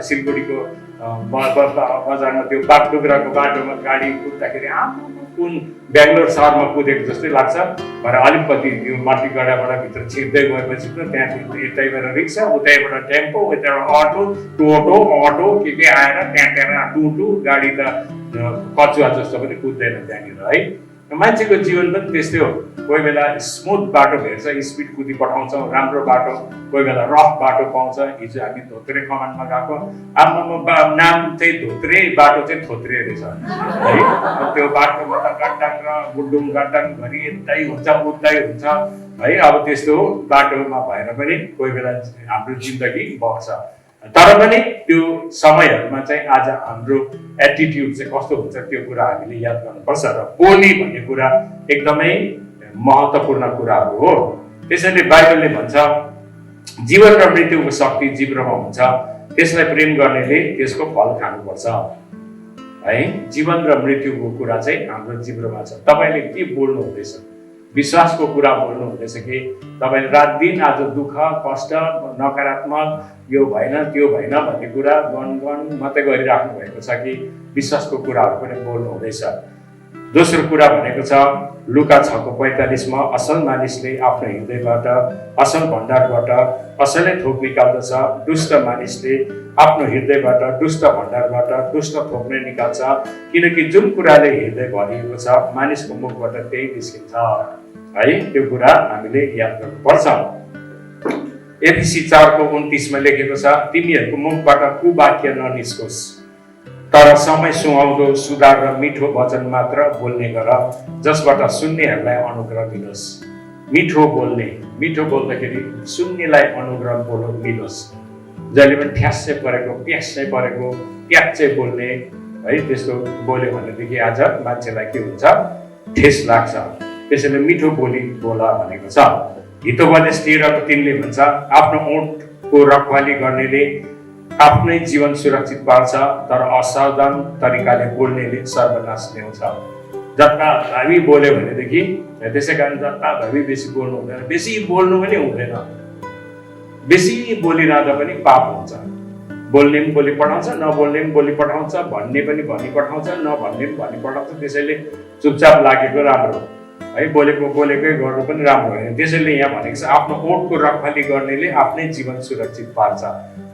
Speaker 1: सिलगढीको बजारमा त्यो बागडुग्राको बाटोमा गाडी कुद्दाखेरि कुन बेङ्गलोर सहरमा कुदेको जस्तै लाग्छ। भएर अलिकति त्यो माटी गडाबाट भित्र छिर्दै गएपछि त त्यहाँ यतैबाट रिक्सा, उतैबाट टेम्पो, उतैबाट अटो के आएर त्यहाँ टुटु गाडी त कचुवा जस्तो पनि कुद्दैन त्यहाँनिर है। मान्छेको जीवन पनि त्यस्तै हो। कोही बेला स्मुथ बाटो भेट्छ, स्पिड कुदी पठाउँछौँ, राम्रो बाटो, कोही बेला रफ बाटो पाउँछ। हिजो हामी धोत्रे कमानमा गएको, आमामा नाम चाहिँ धोत्रे, बाटो चाहिँ थोत्रे रहेछ है। त्यो बाटोमा त गड्डाङ र गुड्डुङ गड्डाङ घरि यतै हुन्छ उतै हुन्छ है। अब त्यस्तो बाटोमा भएर पनि कोही बेला हाम्रो जिन्दगी बग्छ। तर पनि त्यो समयहरूमा चाहिँ आज हाम्रो एटिट्युड चाहिँ कस्तो हुन्छ त्यो कुरा हामीले याद गर्नुपर्छ। र बोली भन्ने कुरा एकदमै महत्त्वपूर्ण कुराहरू हो। त्यसैले बाइबलले भन्छ जीवन र मृत्युको शक्ति जिब्रोमा हुन्छ, त्यसलाई प्रेम गर्नेले त्यसको फल खानुपर्छ है। जीवन र मृत्युको कुरा चाहिँ हाम्रो जिब्रोमा छ। तपाईँले के बोल्नु हुँदैछ, विश्वासको कुरा बोल्नु हुँदैछ कि तपाईँले रात दिन आज दुःख कष्ट नकारात्मक यो भएन त्यो भएन भन्ने कुरा गन मात्रै गरिराख्नु भएको छ कि विश्वासको कुराहरू पनि बोल्नु हुँदैछ। दोस्रो कुरा भनेको छ लुका 6:45मा असल मानिसले आफ्नो हृदयबाट असल भण्डारबाट असलै थोक निकाल्दछ, दुष्ट मानिसले आफ्नो हृदयबाट दुष्ट भण्डारबाट दुष्ट थोक नै निकाल्छ, किनकि जुन कुराले हृदय भरिएको छ मानिसको मुखबाट त्यही निस्किन्छ। है। त्यो कुरा हामीले याद गर्नुपर्छ। एफिसी 4:29 मा लेखेको छ, तिमीहरूको मुखबाट कुवाक्य ननिस्कोस्, तर समय सुहाउँदो सुधार र मिठो वचन मात्र बोल्ने गर, जसबाट सुन्नेहरूलाई अनुग्रह मिलोस्। मिठो बोल्ने, मिठो बोल्दाखेरि सुन्नेलाई अनुग्रह मिलोस्। जहिले पनि ठ्यास्सै परेको, प्यास्सै परेको, प्याच्चै बोल्ने है, त्यस्तो बोल्यो भनेदेखि आज मान्छेलाई के हुन्छ, ठेस लाग्छ। त्यसैले मिठो बोली बोला भनेको छ। हितोपदेश 13:3 भन्छ, आफ्नो ओठको रखवाली गर्नेले आफ्नै जीवन सुरक्षित पार्छ, तर असावधान तरिकाले बोल्नेले सर्वनाश ल्याउँछ। जता भावी बोल्यो भनेदेखि, त्यसै कारण जता भावी बेसी बोल्नु हुँदैन, बेसी बोल्नु पनि हुँदैन। बेसी बोलिरहँदा पनि पाप हुन्छ। बोल्ने पनि बोली पठाउँछ, नबोल्ने पनि बोली पठाउँछ, भन्ने पनि भनी पठाउँछ, नभन्ने पनि भनी पठाउँछ। त्यसैले चुपचाप लागेको राम्रो है, बोलेको बोलेकै गर्नु पनि राम्रो होइन। त्यसैले यहाँ भनेको छ, आफ्नो ओठको रखवाली गर्नेले आफ्नै जीवन सुरक्षित पार्छ।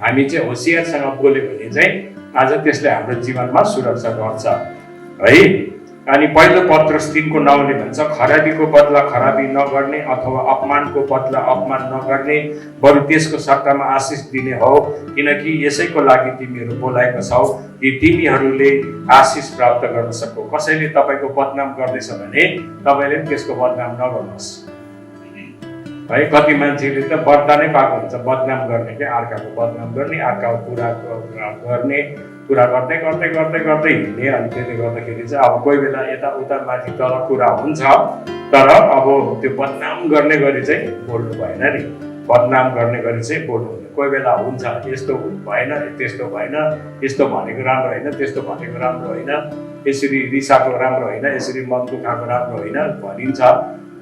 Speaker 1: हामी चाहिँ होसियारसँग बोल्यो भने चाहिँ आज त्यसले हाम्रो जीवनमा सुरक्षा गर्छ है। अनि पहिलो पत्रुस 3:9 भन्छ, खराबीको बदला खराबी नगर्ने अथवा अपमानको बदला अपमान नगर्ने, बरु त्यसको सट्टामा आशिष दिने हो, किनकि यसैको लागि तिमीहरू बोलाएका छौ कि तिमीहरूले आशिष प्राप्त गर्न सकौ। कसैले तपाईँको बदनाम गर्दैछ भने तपाईँले पनि त्यसको बदनाम नगर्नुहोस् है। कति मान्छेले त बदला नै पाएको हुन्छ, बदनाम गर्ने क्या, अर्काको बदनाम गर्ने, अर्काको कुरा गर्ने, कुरा गर्दै गर्दै गर्दै गर्दै हिँड्ने। अनि त्यसले गर्दाखेरि चाहिँ अब कोही बेला यताउता माथि तल कुरा हुन्छ, तर अब त्यो बदनाम गर्ने गरी चाहिँ बोल्नु भएन नि। बदनाम गर्ने गरी चाहिँ बोल्नु हुँदैन। कोही बेला हुन्छ, यस्तो भएन, त्यस्तो भएन, यस्तो भनेको राम्रो होइन, त्यस्तो भनेको राम्रो होइन, यसरी रिसाएको राम्रो होइन, यसरी मन दुखाएको राम्रो होइन भनिन्छ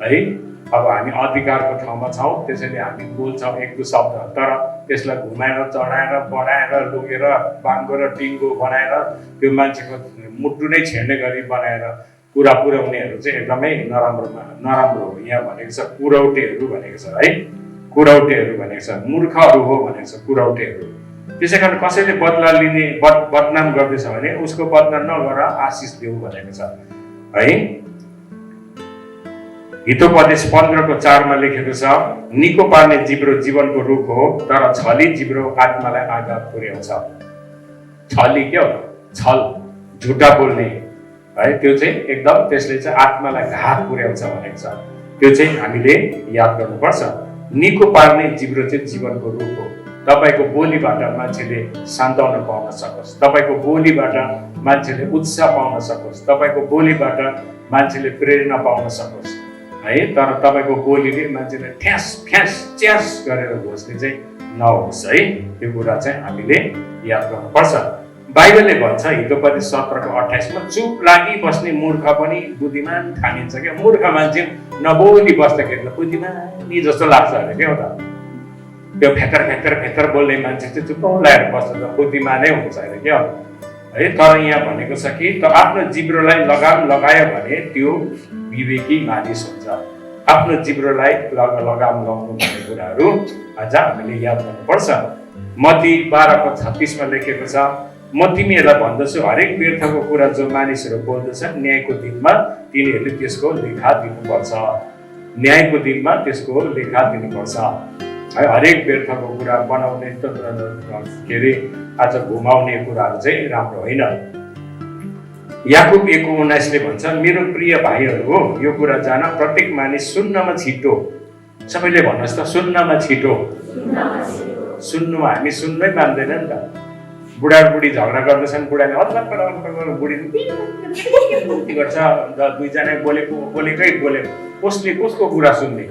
Speaker 1: है। अब हामी अधिकारको ठाउँमा छौँ, त्यसैले हामी बोल्छौँ एक दुई शब्द, तर त्यसलाई घुमाएर चढाएर बढाएर लगेर बाङ्गो र टिङ्गो बनाएर त्यो मान्छेको मुटु नै छेड्ने गरी बनाएर कुरा पुर्याउनेहरू चाहिँ एकदमै नराम्रो हो। यहाँ भनेको छ कुरौटेहरू भनेको छ है, कुरौटेहरू भनेको छ, मूर्खहरू हो भनेको छ कुरौटेहरू। त्यसै कारण कसैले बदला लिने बदनाम गर्दैछ भने उसको बदनाम नगर, आशिष देऊ भनेको छ है। हितोपदेश 15:4 मा लेखेको छ, निको पार्ने जिब्रो जीवनको रुख हो, तर छली जिब्रो आत्मालाई आघात पुर्याउँछ। छली के हो? छल, झुटा बोल्ने है, त्यो चाहिँ एकदम त्यसले चाहिँ आत्मालाई घात पुर्याउँछ भनेको छ। त्यो चाहिँ हामीले याद गर्नुपर्छ। निको पार्ने जिब्रो चाहिँ जीवनको रुख हो। तपाईँको बोलीबाट मान्छेले सान्त्वना पाउन सकोस्, तपाईँको बोलीबाट मान्छेले उत्साह पाउन सकोस्, तपाईँको बोलीबाट मान्छेले प्रेरणा पाउन सकोस् है। तर तपाईँको बोलीले मान्छेले ठ्यास फ्यास च्यास गरेर घोस्ने चाहिँ नहोस् है। त्यो कुरा चाहिँ हामीले याद गर्नुपर्छ। बाइबलले भन्छ हितोपदेश 17:28 मा, चुप लागि बस्ने मूर्ख पनि बुद्धिमान ठानिन्छ क्या। मूर्ख मान्छे नबोली बस्दाखेरि त बुद्धिमानी जस्तो लाग्छ अरे क्या त। त्यो फेतर फेतर फेतर बोल्ने मान्छे चाहिँ चुप लागेर बस्छ त बुद्धिमानै हुन्छ अरे क्या है। तर यहाँ भनेको छ कि त आफ्नो जिब्रोलाई लगाम लगायो भने त्यो विवेकी मानिस हुन्छ। आफ्नो जिब्रोलाई लगाम लगाउनु भन्ने कुराहरू आज हामीले याद गर्नुपर्छ। मत्ती 12:36 मा लेखेको छ, म तिमीहरूलाई भन्दछु, हरेक व्यर्थको कुरा जो मानिसहरू बोल्दछन् न्यायको दिनमा तिनीहरूले त्यसको लेखा दिनुपर्छ। न्यायको दिनमा त्यसको लेखा दिनुपर्छ है। हरेक व्यर्थको कुरा बनाउने के अरे आज घुमाउने कुराहरू चाहिँ राम्रो होइन। याकुब 1:19 भन्छ, मेरो प्रिय भाइहरू हो, यो कुरा जान प्रत्येक मानिस सुन्नमा छिटो। सबैले भन्नुहोस् त, सुन्नमा छिटो। सुन्नुमा हामी सुन्नै मान्दैन नि त। बुढाबुढी झगडा गर्दैछन्, बुढाले बुढी गर्छ, अन्त दुईजना बोलेकै कसले कसको कुरा सुन्ने?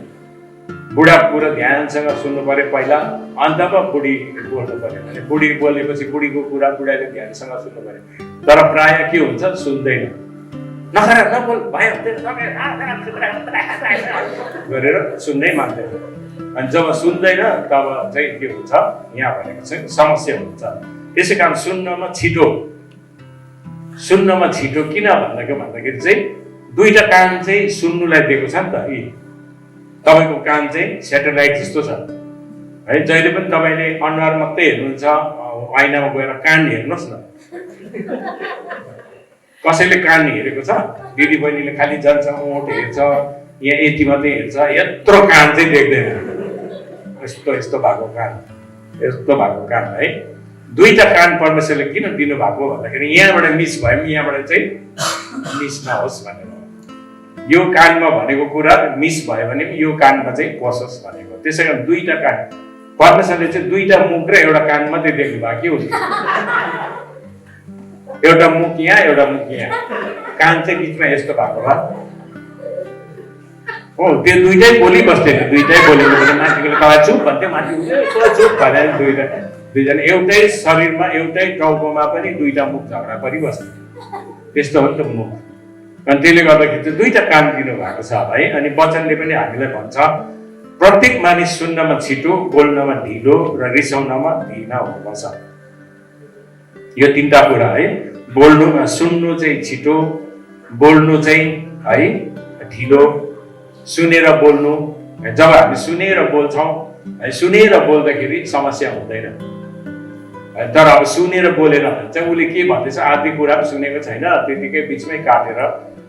Speaker 1: बुढा पुरा ध्यानसँग सुन्नु पर्यो पहिला, अन्तमा बुढी बोल्नु पर्यो भने बुढी बोलेपछि बुढीको कुरा बुढाले ध्यानसँग सुन्नु पर्यो। तर प्राय के हुन्छ, सुन्दैन, नखरा नबोल भयो गरेर सुन्नै मान्दैन। अनि जब सुन्दैन तब चाहिँ के हुन्छ, यहाँ भनेको चाहिँ समस्या हुन्छ। त्यसै कारण सुन्नमा छिटो किन भन्दाखेरि चाहिँ दुईटा कान चाहिँ सुन्नुलाई दिएको छ नि त। यी तपाईँको कान चाहिँ सेटेलाइट जस्तो छ है। जहिले पनि तपाईँले अनुहार मात्रै हेर्नुहुन्छ, ऐनामा गएर कान हेर्नुहोस् न। कसैले कान हेरेको छ? दिदी बहिनीले खालि जान्छ ओठ हेर्छ, यहाँ यति मात्रै हेर्छ, यत्रो कान चाहिँ देख्दैन। यस्तो यस्तो भएको कान, यस्तो भएको कान है। दुईटा कान परमेश्वरले किन दिनुभएको भन्दाखेरि यहाँबाट मिस भयो भने यहाँबाट चाहिँ मिस नहोस् भनेर। यो कानमा भनेको कुरा मिस भयो भने यो कानमा चाहिँ पसोस् भनेको। त्यसै कारण दुईटा कान, परमेश्वरले चाहिँ दुईटा मुख र एउटा कान मात्रै देख्नु भएको के हुन्छ? एउटा मुख यहाँ, एउटा मुख यहाँ, कान चाहिँ बिचमा यस्तो भएको भए हो, त्यो दुईटै बोली बस्दैन। दुईटै बोलेको भने मान्छेले कहाँ चुप भन्थ्यो, मान्छे चुप भनेर दुईजना एउटै शरीरमा एउटै टाउकोमा पनि दुईटा मुख झगडा परिबस्छ। त्यस्तो हो नि त मुख। अनि त्यसले गर्दाखेरि चाहिँ दुईटा कान दिनु भएको छ है। अनि वचनले पनि हामीलाई भन्छ प्रत्येक मानिस सुन्नमा छिटो, बोल्नमा ढिलो र रिसाउनमा धीमा हुनुपर्छ। यो तीनटा कुरा है। बोल्नुमा सुन्नु चाहिँ छिटो, बोल्नु चाहिँ है ढिलो, सुनेर बोल्नु। जब हामी सुनेर बोल्छौँ, सुनेर बोल्दाखेरि समस्या हुँदैन। तर अब सुनेर बोलेन भने चाहिँ उसले के भन्दैछ आधी कुरा पनि सुनेको छैन, त्यतिकै बिचमै काटेर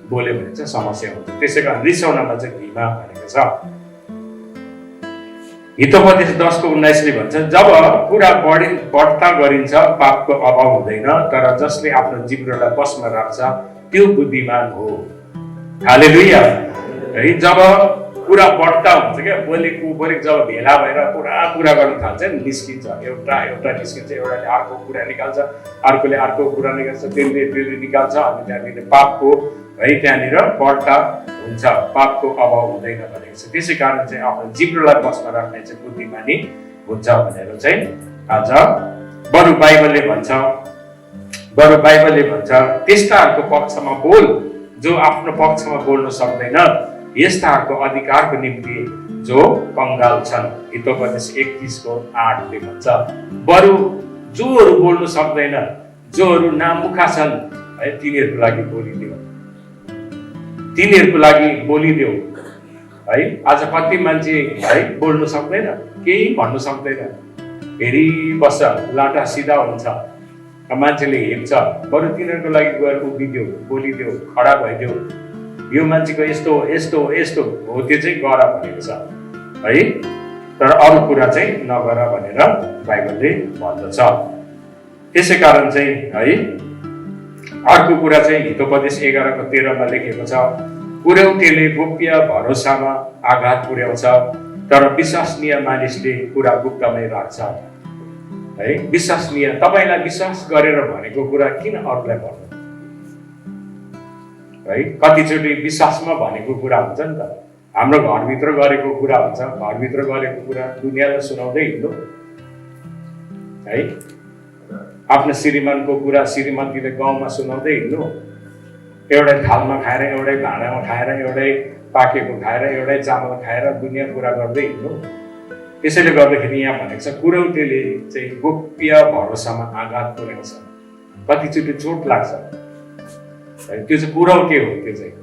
Speaker 1: बोल्यो भने चाहिँ समस्या हुन्छ। त्यसै कारण रिसाउनमा चाहिँ धीमा भनेको छ। हितोपदेश 10:19 भन्छ जब कुरा बढ्ता गरिन्छ पापको अभाव हुँदैन, तर जसले आफ्नो जिब्रोलाई वशमा राख्छ त्यो बुद्धिमान हो। हालेलुया है। जब कुरा बढ्ता हुन्छ क्या, बोलेको जब भेला भएर पुरा कुरा गर्न थाल्छ नि, निस्किन्छ एउटा निस्किन्छ, एउटाले अर्को कुरा निकाल्छ, अर्कोले अर्को कुरा निकाल्छ, त्यसले निकाल्छ। अनि त्यहाँनिर पापको है त्यहाँनिर बढ्ता हुन्छ, पापको अभाव हुँदैन भनेको छ। त्यसै कारण चाहिँ आफ्नो जिब्रोलाई वशमा राख्ने चाहिँ बुद्धिमानी हुन्छ भनेर चाहिँ आज बरु बाइबलले भन्छ त्यस्ताहरूको पक्षमा बोल जो आफ्नो पक्षमा बोल्न सक्दैन, यस्ताहरूको अधिकारको निम्ति जो कंगाल छन्। हितोपदेश 31:8ले भन्छ बरु जोहरू बोल्न सक्दैन, जोहरू नामुखा छन् है, तिनीहरूको लागि बोलिदेऊ है। आज कति मान्छे है बोल्नु सक्दैन, केही भन्नु सक्दैन, हेरी बस्छ, लाटा सिधा हुन्छ, मान्छेले हेर्छ। बरु तिनीहरूको लागि गएर उभिदेऊ, बोलिदेऊ, खडा भइदेऊ, यो मान्छेको यस्तो यस्तो यस्तो हो, त्यो चाहिँ गर भनेको छ है। तर अरू कुरा चाहिँ नगर भनेर बाइबलले भन्दछ। त्यसै कारण चाहिँ है अर्को कुरा चाहिँ हितोपदेश 11:13मा लेखेको छ पुर्याउटेले गोप्य भरोसामा आघात पुर्याउँछ, तर विश्वसनीय मानिसले कुरा गुप्तमै राख्छ है। विश्वसनीय, तपाईलाई विश्वास गरेर भनेको कुरा किन अरूलाई भन्नु है। कतिचोटि विश्वासमा भनेको कुरा हुन्छ नि त, हाम्रो घरभित्र गरेको कुरा हुन्छ, घरभित्र गरेको कुरा दुनियाँलाई सुनाउँदै हिँड्नु है। आफ्नो श्रीमानको कुरा श्रीमतीले गाउँमा सुनाउँदै हिँड्नु, एउटै थालमा खाएर, एउटै भाँडामा खाएर, एउटै पाकेको खाएर, एउटै चामल खाएर दुनियाँ कुरा गर्दै हिँड्नु। त्यसैले गर्दाखेरि यहाँ भनेको छ पुर्याउटेले चाहिँ गोप्य भरोसामा आघात पुर्याउँछ। कतिचोटि चोट लाग्छ, त्यो चाहिँ पुर्याउटे हो। त्यो चाहिँ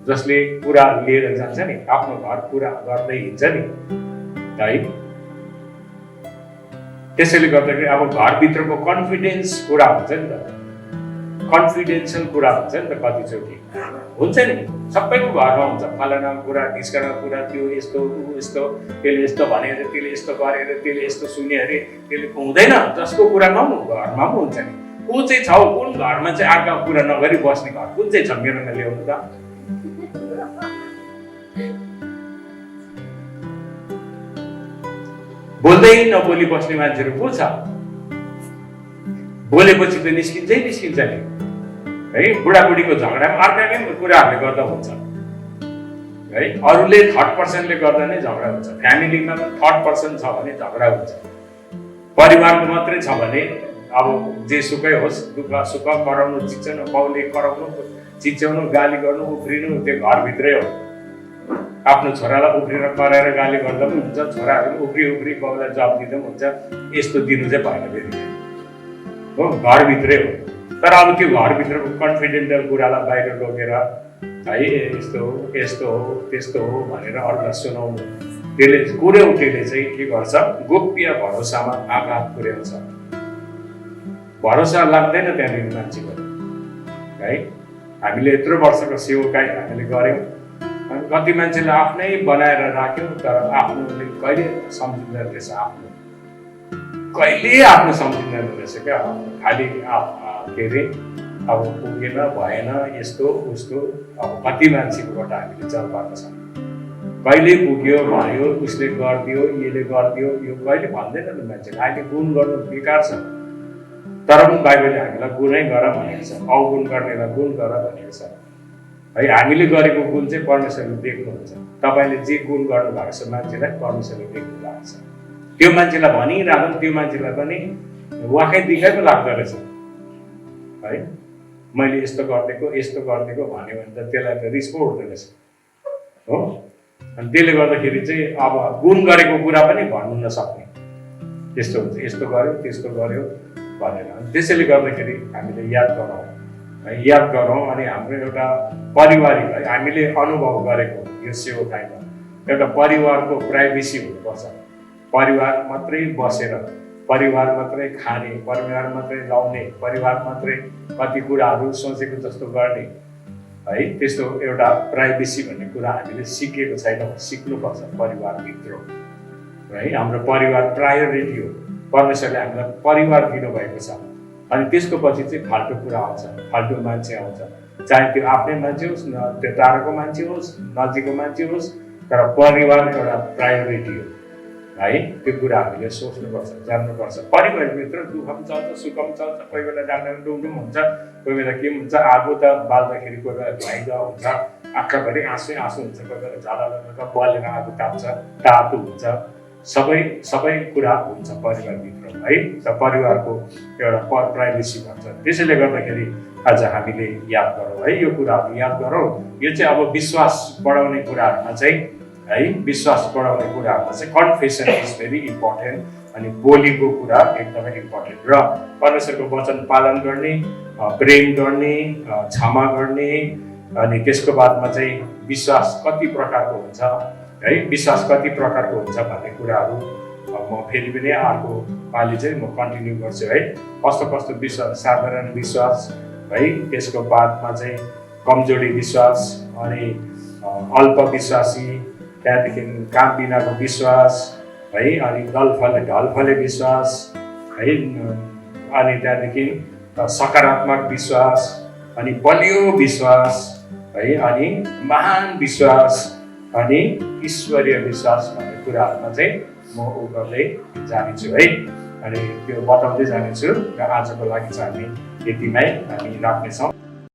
Speaker 1: जसले कुरा लिएर जान्छ नि, आफ्नो घर पुरा गर्दै हिँड्छ नि है। त्यसैले गर्दाखेरि अब घरभित्रको कन्फिडेन्स कुरा हुन्छ नि त, कन्फिडेन्सियल कुरा हुन्छ नि त। कतिचोटि हुन्छ नि, सबैको घरमा हुन्छ, फलानाको कुरा, ढिस्काको कुरा, त्यो यस्तो यस्तो, त्यसले यस्तो भने अरे, त्यसले यस्तो गरे अरे, त्यसले यस्तो सुने अरे, त्यसले हुँदैन। जसको कुरामा पनि घरमा पनि हुन्छ नि। को चाहिँ छ, कुन घरमा चाहिँ अर्को कुरा नगरी बस्ने घर कुन चाहिँ छ मेरोमा ल्याउनु त। बोल्दै नबोली बस्ने मान्छेहरू को छ? बोलेपछि त निस्किन्छै निस्किन्छ नि है। बुढाबुढीको झगडामा अर्काकै कुराहरूले गर्दा हुन्छ है। अरूले थर्ड पर्सनले गर्दा नै झगडा हुन्छ। फ्यामिलीमा पनि थर्ड पर्सन छ भने झगडा हुन्छ। परिवारको मात्रै छ भने अब जे सुकै होस्, दुःख सुख कराउनु चिच्याउनु, बाउले कराउनु चिच्याउनु, गाली गर्नु, उफ्रिनु, त्यो घरभित्रै हो। आफ्नो छोरालाई उफ्रेर कराएर गाली गर्दा पनि हुन्छ, छोराहरू उफ्री बाउलाई जवाब दिँदा पनि हुन्छ। यस्तो दिनु चाहिँ भएन फेरि हो, घरभित्रै हो। तर अब त्यो घरभित्रको कन्फिडेन्टल कुरालाई बाहिर लगेर है यस्तो हो, यस्तो हो, त्यस्तो हो भनेर अरूलाई सुनाउनु, त्यसले पुर्याउटेले चाहिँ के गर्छ? गोप्य भरोसामा आघात पुर्याउँछ। भरोसा लाग्दैन त्यहाँनिर मान्छेको है। हामीले यत्रो वर्षको सेवकाई हामीले गऱ्यौँ अनि कति मान्छेले आफ्नै बनाएर राख्यो तर आफ्नोले कहिले सम्झिँदैन रहेछ, कहिले आफ्नो सम्झिँदैन रहेछ क्या। खालि के अरे अब पुगेन भएन यस्तो उस्तो, अब कति मान्छेकोबाट हामीले चाल पाएको छ। कहिले पुग्यो भयो, उसले गरिदियो, यसले गरिदियो, यो कहिले भन्दैन नि मान्छेले। अहिले गुण गर्नु बेकार छ, तर पनि बाइबलले हामीलाई गुणै गर भनेको छ, अवगुण गर्नेलाई गुण गर भनेको छ है। हामीले गरेको गुण चाहिँ परमेश्वरले देख्नुहुन्छ। तपाईँले जे गुण गर्नुभएको छ मान्छेलाई परमेश्वरले देख्नु भएको छ। त्यो मान्छेलाई भनिरहेको त्यो मान्छेलाई पनि वाखै दिखाइ पो लाग्दो रहेछ है। मैले यस्तो गरिदिएको भन्यो भने त त्यसलाई त रिस पो उठ्दो रहेछ हो। अनि त्यसले गर्दाखेरि चाहिँ अब गुण गरेको कुरा पनि भन्नु नसक्ने, यस्तो हुन्छ, यस्तो गर्यो त्यस्तो गर्यो भनेर। त्यसैले गर्दाखेरि हामीले याद गरौँ अनि हाम्रो एउटा पारिवारिक है, हामीले अनुभव गरेको यो सेवकाईमा एउटा परिवारको प्राइभेसी हुनुपर्छ। परिवार मात्रै बसेर, परिवार मात्रै खाने, परिवार मात्रै लाउने, परिवार मात्रै कति कुराहरू सोचेको जस्तो गर्ने है, त्यस्तो एउटा प्राइभेसी भन्ने कुरा हामीले सिकेको छैनौँ। सिक्नुपर्छ परिवारभित्र है। हाम्रो परिवार प्रायोरिटी हो। परमेश्वरले हामीलाई परिवार दिनुभएको छ। अनि त्यसको पछि चाहिँ फाल्टु कुरा आउँछ, फाल्टु मान्छे आउँछ, चाहे त्यो आफ्नै मान्छे होस्, त्यो टाढोको मान्छे होस्, नजिकको मान्छे होस्, तर परिवार एउटा प्रायोरिटी हो है। त्यो कुरा हामीले सोच्नुपर्छ, जान्नुपर्छ। परिवारभित्र दुःख पनि चल्छ, सुख पनि चल्छ, कोही बेला डाक्टर डुमडुम हुन्छ, कोही बेला के हुन्छ, आगो त बाल्दाखेरि कोही बेला धुवाइँदो हुन्छ, आँखाभरि आँसु हुन्छ, कोही बेला झाला बलेर आगो ताप्छ, तातो हुन्छ, सबै कुरा हुन्छ परिवारभित्र है। त परिवारको एउटा प्राइभेसी भन्छ। त्यसैले गर्दाखेरि आज हामीले याद गरौँ है, यो कुराहरू याद गरौँ। यो चाहिँ अब विश्वास बढाउने कुराहरूमा चाहिँ है, विश्वास बढाउने कुराहरूमा चाहिँ कन्फेसन इज भेरी इम्पोर्टेन्ट। अनि बोलीको कुरा एकदमै इम्पोर्टेन्ट र परमेश्वरको वचन पालन गर्ने, प्रेम गर्ने, क्षमा गर्ने, अनि त्यसको बादमा चाहिँ विश्वास कति प्रकारको हुन्छ है, विश्वास कति प्रकारको हुन्छ भन्ने कुराहरू म फेरि पनि अर्को पालि चाहिँ म कन्टिन्यू गर्छु है। कस्तो कस्तो विश्वास, साधारण विश्वास है, त्यसको बादमा चाहिँ कमजोरी विश्वास, अनि अल्पविश्वासी, त्यहाँदेखि काम बिनाको विश्वास है, अनि ढलफले विश्वास है, अनि त्यहाँदेखि सकारात्मक विश्वास, अनि बलियो विश्वास है, अनि महान विश्वास, अनि ईश्वरीय विश्वास भन्ने कुराहरूमा चाहिँ म उ गर्दै जानेछु है। अनि त्यो बताउँदै जानेछु र आजको लागि चाहिँ हामी यतिमै हामी राख्नेछौँ।